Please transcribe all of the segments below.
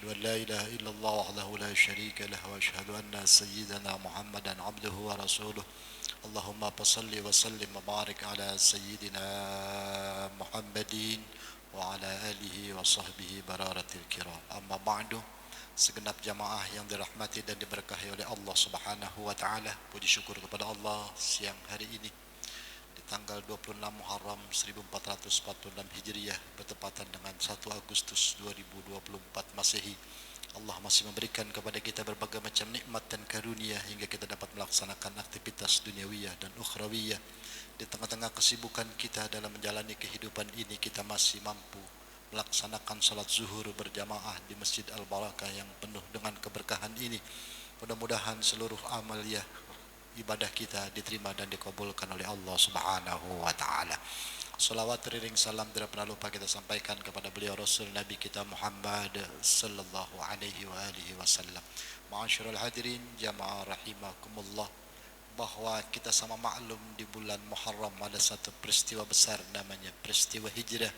أشهد أن لا إله إلا الله وحده لا شريك له وأشهد أن سيدنا محمدا عبده ورسوله اللهم صل وسلم وبارك على سيدنا محمد وعلى آله وصحبه برارة الكرام. أما بعد, segenap jamaah yang dirahmati dan diberkahi oleh Allah Subhanahu wa taala, puji syukur kepada Allah siang hari ini di tanggal 26 Muharram 1446 Hijriah bertepatan dengan 1 Agustus 2024 Masehi. Allah masih memberikan kepada kita berbagai macam nikmat dan karunia hingga kita dapat melaksanakan aktivitas duniawiyah dan ukhrawiyah. Di tengah-tengah kesibukan kita dalam menjalani kehidupan ini, kita masih mampu melaksanakan salat zuhur berjamaah di Masjid Al-Barakah yang penuh dengan keberkahan ini. Mudah-mudahan seluruh amaliyah ibadah kita diterima dan dikabulkan oleh Allah Subhanahu wa taala. Salawat teriring salam tidak pernah lupa kita sampaikan kepada beliau Rasul Nabi kita Muhammad sallallahu alaihi wa alihi wasallam. Ma'asyiral hadirin jamaah rahimakumullah, bahwa kita sama maklum di bulan Muharram ada satu peristiwa besar namanya peristiwa hijrah,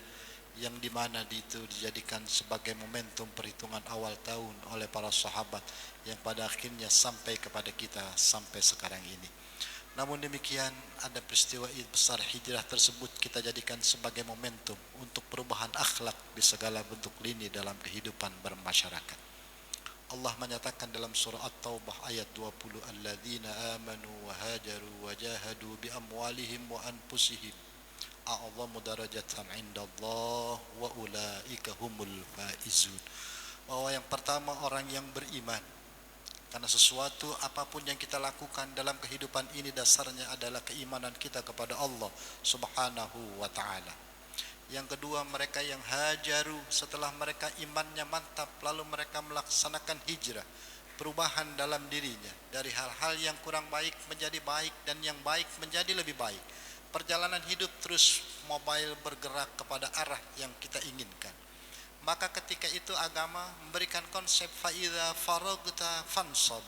yang dimana itu dijadikan sebagai momentum perhitungan awal tahun oleh para sahabat yang pada akhirnya sampai kepada kita sampai sekarang ini. Namun demikian, ada peristiwa besar hijrah tersebut kita jadikan sebagai momentum untuk perubahan akhlak di segala bentuk lini dalam kehidupan bermasyarakat. Allah menyatakan dalam surah At-Taubah ayat 20, alladzina amanu wa hajaru wa jahadu bi amwalihim wa anfusihim a'zamu darajatan 'indallah wa ulaika humul faizun. Bahwa yang pertama orang yang beriman, karena sesuatu apapun yang kita lakukan dalam kehidupan ini dasarnya adalah keimanan kita kepada Allah Subhanahu wa taala. Yang kedua, mereka yang hajaru, setelah mereka imannya mantap lalu mereka melaksanakan hijrah, perubahan dalam dirinya dari hal-hal yang kurang baik menjadi baik dan yang baik menjadi lebih baik. Perjalanan hidup terus mobile bergerak kepada arah yang kita inginkan. Maka ketika itu agama memberikan konsep fa'idha faragta fansab.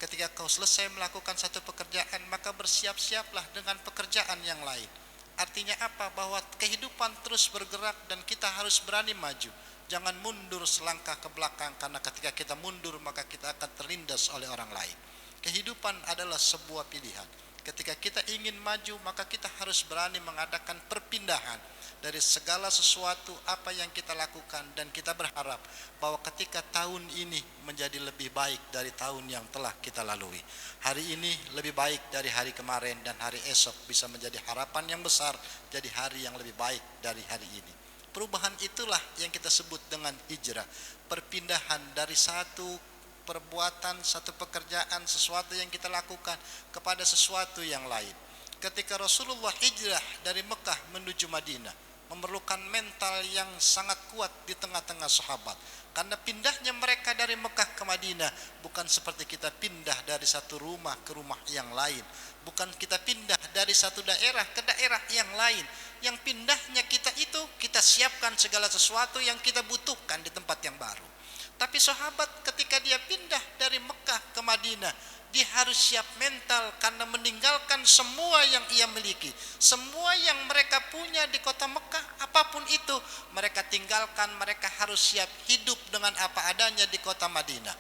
Ketika kau selesai melakukan satu pekerjaan, maka bersiap-siaplah dengan pekerjaan yang lain. Artinya apa? Bahwa kehidupan terus bergerak dan kita harus berani maju. Jangan mundur selangkah ke belakang, karena ketika kita mundur maka kita akan terlindas oleh orang lain. Kehidupan adalah sebuah pilihan. Ketika kita ingin maju, maka kita harus berani mengadakan perpindahan dari segala sesuatu apa yang kita lakukan, dan kita berharap bahwa ketika tahun ini menjadi lebih baik dari tahun yang telah kita lalui. Hari ini lebih baik dari hari kemarin, dan hari esok bisa menjadi harapan yang besar jadi hari yang lebih baik dari hari ini. Perubahan itulah yang kita sebut dengan hijrah. Perpindahan dari satu perbuatan, satu pekerjaan, sesuatu yang kita lakukan kepada sesuatu yang lain. Ketika Rasulullah hijrah dari Mekah menuju Madinah, memerlukan mental yang sangat kuat di tengah-tengah sahabat. Karena pindahnya mereka dari Mekah ke Madinah bukan seperti kita pindah dari satu rumah ke rumah yang lain. Bukan kita pindah dari satu daerah ke daerah yang lain. Yang pindahnya kita itu, kita siapkan segala sesuatu yang kita butuhkan di tempat yang baru. Tapi sahabat ketika dia pindah dari Mekah ke Madinah, dia harus siap mental karena meninggalkan semua yang ia miliki. Semua yang mereka punya di kota Mekah, apapun itu mereka tinggalkan. Mereka harus siap hidup dengan apa adanya di kota Madinah.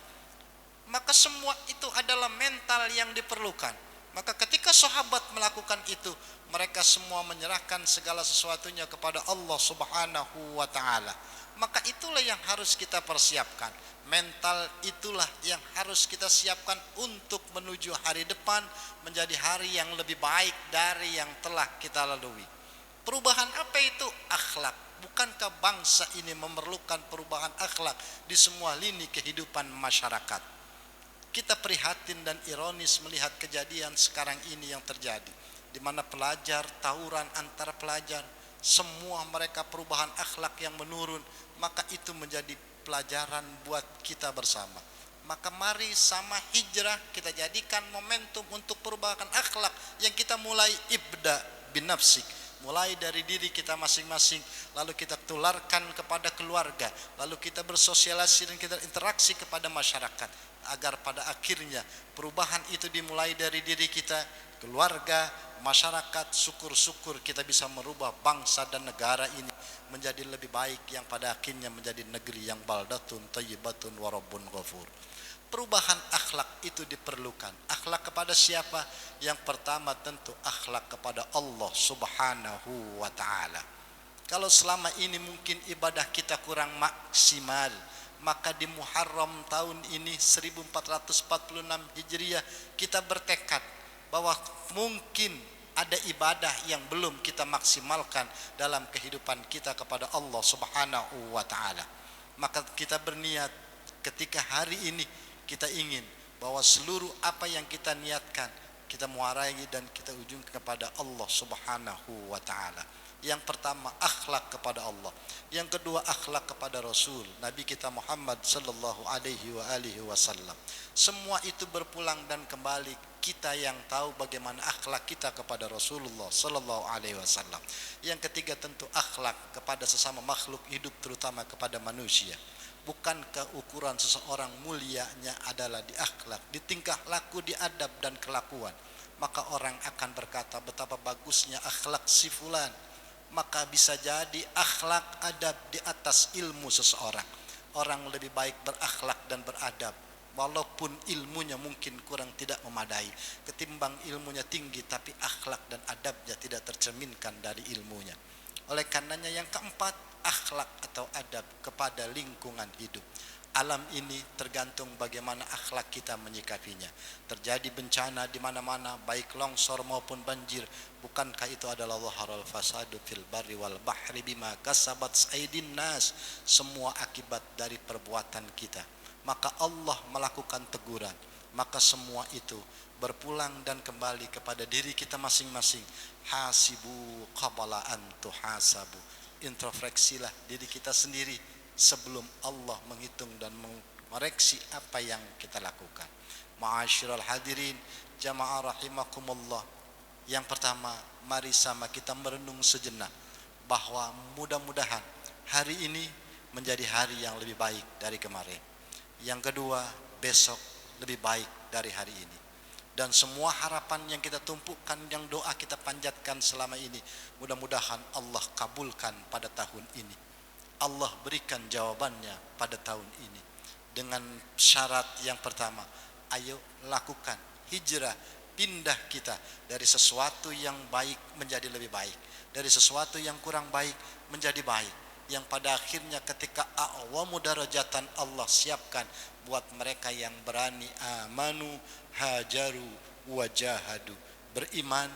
Maka semua itu adalah mental yang diperlukan. Maka ketika sahabat melakukan itu, mereka semua menyerahkan segala sesuatunya kepada Allah Subhanahu wa taala. Maka itulah yang harus kita persiapkan. Mental itulah yang harus kita siapkan untuk menuju hari depan menjadi hari yang lebih baik dari yang telah kita lalui. Perubahan apa itu? Akhlak. Bukankah bangsa ini memerlukan perubahan akhlak di semua lini kehidupan masyarakat? Kita prihatin dan ironis melihat kejadian sekarang ini yang terjadi, di mana pelajar tawuran antara pelajar, semua mereka perubahan akhlak yang menurun. Maka itu menjadi pelajaran buat kita bersama. Maka mari sama hijrah kita jadikan momentum untuk perubahan akhlak yang kita mulai ibda binafsik. Mulai dari diri kita masing-masing, lalu kita tularkan kepada keluarga, lalu kita bersosialisasi dan kita interaksi kepada masyarakat, agar pada akhirnya perubahan itu dimulai dari diri kita, keluarga, masyarakat. Syukur-syukur kita bisa merubah bangsa dan negara ini menjadi lebih baik, yang pada akhirnya menjadi negeri yang baldatun thayyibatun wa rabbun ghafur. Perubahan akhlak itu diperlukan. Akhlak kepada siapa? Yang pertama tentu akhlak kepada Allah Subhanahu wa ta'ala. Kalau selama ini mungkin ibadah kita kurang maksimal, maka di Muharram tahun ini 1446 Hijriah kita bertekad bahwa mungkin ada ibadah yang belum kita maksimalkan dalam kehidupan kita kepada Allah Subhanahu wa ta'ala. Maka kita berniat ketika hari ini kita ingin bahwa seluruh apa yang kita niatkan kita muarai dan kita ujung kepada Allah Subhanahu wa ta'ala. Yang pertama akhlak kepada Allah, yang kedua akhlak kepada Rasul Nabi kita Muhammad sallallahu alaihi wasallam. Semua itu berpulang dan kembali kita yang tahu bagaimana akhlak kita kepada Rasulullah sallallahu alaihi wasallam. Yang ketiga tentu akhlak kepada sesama makhluk hidup, terutama kepada manusia. Bukankah ukuran seseorang mulianya adalah di akhlak, di tingkah laku, di adab dan kelakuan? Maka orang akan berkata betapa bagusnya akhlak si fulan. Maka bisa jadi akhlak adab di atas ilmu seseorang. Orang lebih baik berakhlak dan beradab walaupun ilmunya mungkin kurang tidak memadai, ketimbang ilmunya tinggi tapi akhlak dan adabnya tidak tercerminkan dari ilmunya. Oleh karenanya yang keempat, akhlak atau adab kepada lingkungan hidup. Alam ini tergantung bagaimana akhlak kita menyikapinya. Terjadi bencana di mana-mana, baik longsor maupun banjir. Bukankah itu adalah zaharal fasadu fil barri wal bahri bima kasabat aydin nas? Semua akibat dari perbuatan kita. Maka Allah melakukan teguran. Maka semua itu berpulang dan kembali kepada diri kita masing-masing. Hasibu qabla an tuhasabu. Introspeksilah diri kita sendiri sebelum Allah menghitung dan mengoreksi apa yang kita lakukan. Ma'asyiral hadirin jamaah rahimakumullah. Yang pertama, mari sama kita merenung sejenak bahwa mudah-mudahan hari ini menjadi hari yang lebih baik dari kemarin. Yang kedua, besok lebih baik dari hari ini. Dan semua harapan yang kita tumpukan, yang doa kita panjatkan selama ini, mudah-mudahan Allah kabulkan pada tahun ini. Allah berikan jawabannya pada tahun ini dengan syarat yang pertama, ayo lakukan hijrah, pindah kita dari sesuatu yang baik menjadi lebih baik, dari sesuatu yang kurang baik menjadi baik, yang pada akhirnya ketika a'wamu darajatan Allah siapkan buat mereka yang berani, amanu hajaru wajahadu, beriman,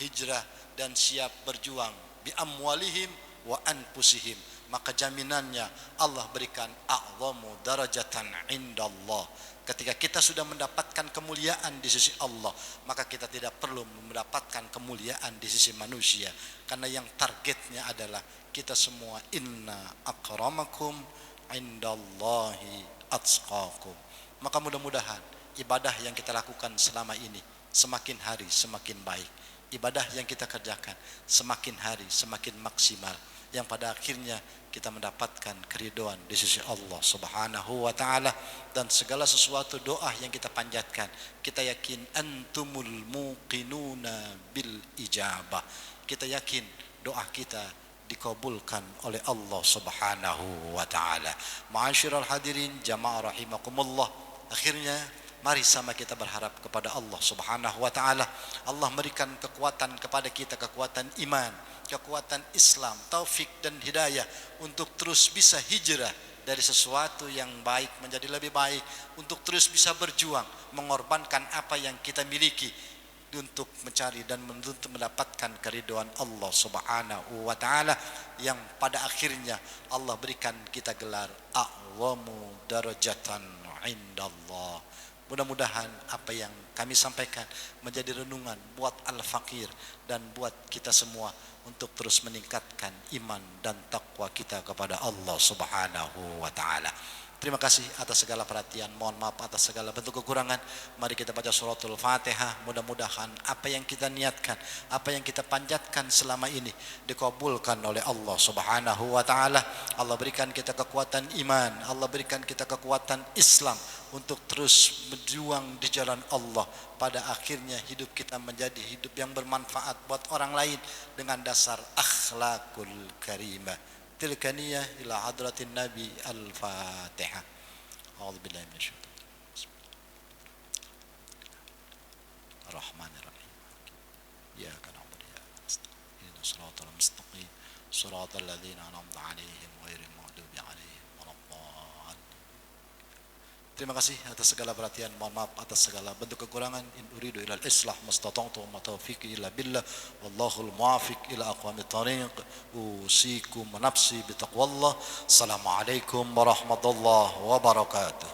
hijrah dan siap berjuang bi amwalihim wa anfusihim. Maka jaminannya Allah berikan a'zamu darajatan indallah. Ketika kita sudah mendapatkan kemuliaan di sisi Allah, maka kita tidak perlu mendapatkan kemuliaan di sisi manusia, karena yang targetnya adalah kita semua, inna akramakum indallahi atqakum. Maka mudah-mudahan ibadah yang kita lakukan selama ini semakin hari semakin baik. Ibadah yang kita kerjakan semakin hari semakin maksimal, yang pada akhirnya kita mendapatkan keridhaan di sisi Allah Subhanahu wa ta'ala. Dan segala sesuatu doa yang kita panjatkan, kita yakin antumul muqinuna bil ijabah. Kita yakin doa kita dikabulkan oleh Allah Subhanahu wa ta'ala. Ma'asyiral hadirin jamaah rahimakumullah. Akhirnya mari sama kita berharap kepada Allah Subhanahu wa ta'ala. Allah memberikan kekuatan kepada kita, kekuatan iman, kekuatan Islam, taufik dan hidayah untuk terus bisa hijrah dari sesuatu yang baik menjadi lebih baik, untuk terus bisa berjuang mengorbankan apa yang kita miliki untuk mencari dan untuk mendapatkan keridhaan Allah Subhanahu wa ta'ala, yang pada akhirnya Allah berikan kita gelar a'wamu darajatan indallah. Mudah-mudahan apa yang kami sampaikan menjadi renungan buat al-fakir dan buat kita semua untuk terus meningkatkan iman dan takwa kita kepada Allah Subhanahu wa ta'ala. Terima kasih atas segala perhatian. Mohon maaf atas segala bentuk kekurangan. Mari kita baca suratul Fatihah. Mudah-mudahan apa yang kita niatkan, apa yang kita panjatkan selama ini dikabulkan oleh Allah Subhanahu wa taala. Allah berikan kita kekuatan iman, Allah berikan kita kekuatan Islam untuk terus berjuang di jalan Allah. Pada akhirnya hidup kita menjadi hidup yang bermanfaat buat orang lain dengan dasar akhlakul karimah. Tilka niyah ila hadratin Nabi. Al-Fatihah. A'udzu billahi minasyaitonir rajim. Ar-Rahmanir-Rahim. Iyyaka na'budu wa iyyaka nasta'in. Ihdinas siratal mustaqim. Siratal ladzina an'amta 'alaihim ghairil maghdubi 'alaihim waladdallin. Terima kasih atas segala perhatian. Mohon maaf atas segala bentuk kekurangan. In uridu ilal islah mastata'tu wa ma taufiqi illa billah. Wallahul muwaffiq ila aqwamit thariq. Usikum wa nafsi bitaqwallah. Assalamualaikum warahmatullahi wabarakatuh.